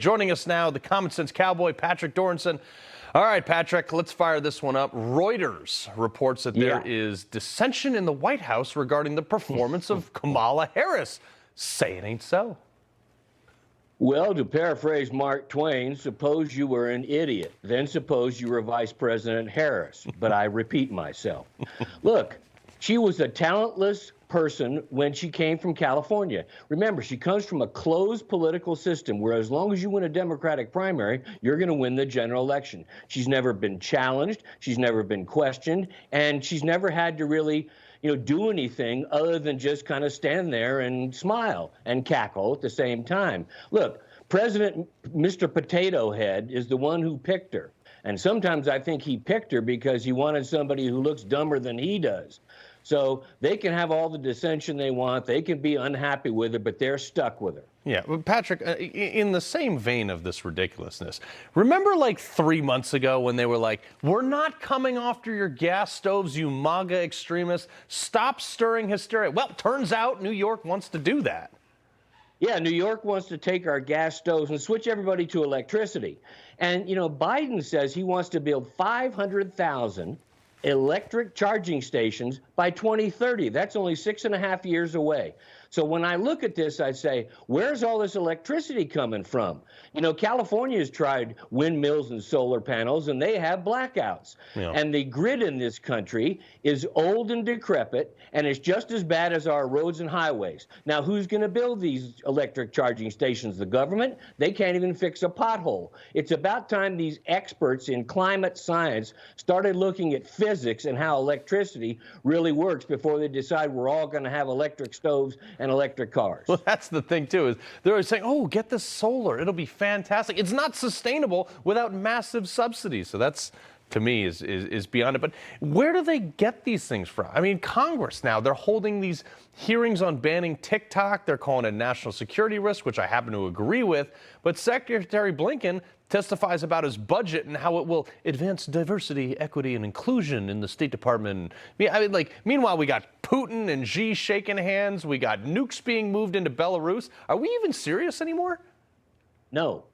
Joining us now, the common sense cowboy, Patrick Dorinson. All right, Patrick, let's fire this one up. Reuters reports that there is dissension in the White House regarding the performance of Kamala Harris. Say it ain't so. Well, to paraphrase Mark Twain, suppose you were an idiot, then suppose you were Vice President Harris. But I repeat myself. Look, she was a talentless person when she came from California. Remember, she comes from a closed political system where as long as you win a Democratic primary, you're going to win the general election. She's never been challenged, she's never been questioned, and she's never had to really do anything other than just kind of stand there and smile and cackle at the same time. Look, President Mr. Potato Head is the one who picked her. And sometimes I think he picked her because he wanted somebody who looks dumber than he does. So they can have all the dissension they want. They can be unhappy with her, but they're stuck with her. Yeah, well, Patrick, in the same vein of this ridiculousness, remember like 3 months ago when they were like, we're not coming after your gas stoves, you MAGA extremists. Stop stirring hysteria. Well, turns out New York wants to do that. Yeah, New York wants to take our gas stoves and switch everybody to electricity. And, Biden says he wants to build 500,000 electric charging stations by 2030. That's only 6.5 years away. So when I look at this, I say, where's all this electricity coming from? California has tried windmills and solar panels, and they have blackouts. Yeah. And the grid in this country is old and decrepit, and it's just as bad as our roads and highways. Now, who's going to build these electric charging stations? The government? They can't even fix a pothole. It's about time these experts in climate science started looking at physics and how electricity really works before they decide we're all going to have electric stoves and electric cars. Well, that's the thing, too, is they're always saying, oh, get this solar. It'll be fantastic. It's not sustainable without massive subsidies. So that's, to me, is beyond it. But where do they get these things from? I mean, Congress now, they're holding these hearings on banning TikTok. They're calling it a national security risk, which I happen to agree with. But Secretary Blinken testifies about his budget and how it will advance diversity, equity, and inclusion in the State Department. Meanwhile, we got Putin and Xi shaking hands. We got nukes being moved into Belarus. Are we even serious anymore? No.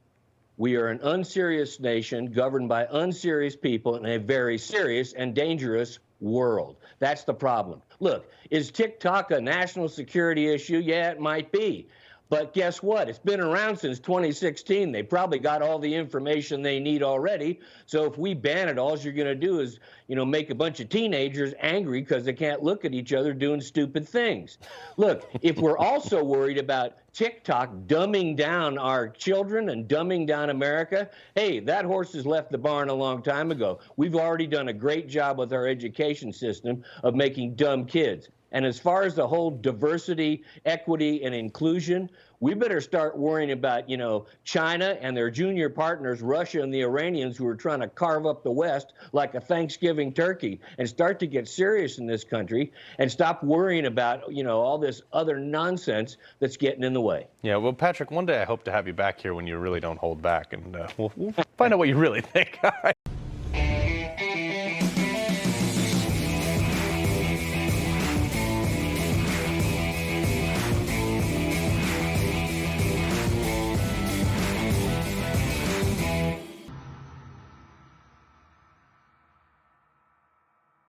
We are an unserious nation governed by unserious people in a very serious and dangerous world. That's the problem. Look, is TikTok a national security issue? Yeah, it might be. But guess what? It's been around since 2016. They probably got all the information they need already. So if we ban it, all you're going to do is, make a bunch of teenagers angry because they can't look at each other doing stupid things. Look, if we're also worried about TikTok dumbing down our children and dumbing down America, hey, that horse has left the barn a long time ago. We've already done a great job with our education system of making dumb kids. And as far as the whole diversity, equity, and inclusion, we better start worrying about, China and their junior partners, Russia and the Iranians, who are trying to carve up the West like a Thanksgiving turkey, and start to get serious in this country and stop worrying about, all this other nonsense that's getting in the way. Yeah, well, Patrick, one day I hope to have you back here when you really don't hold back, and we'll find out what you really think. All right.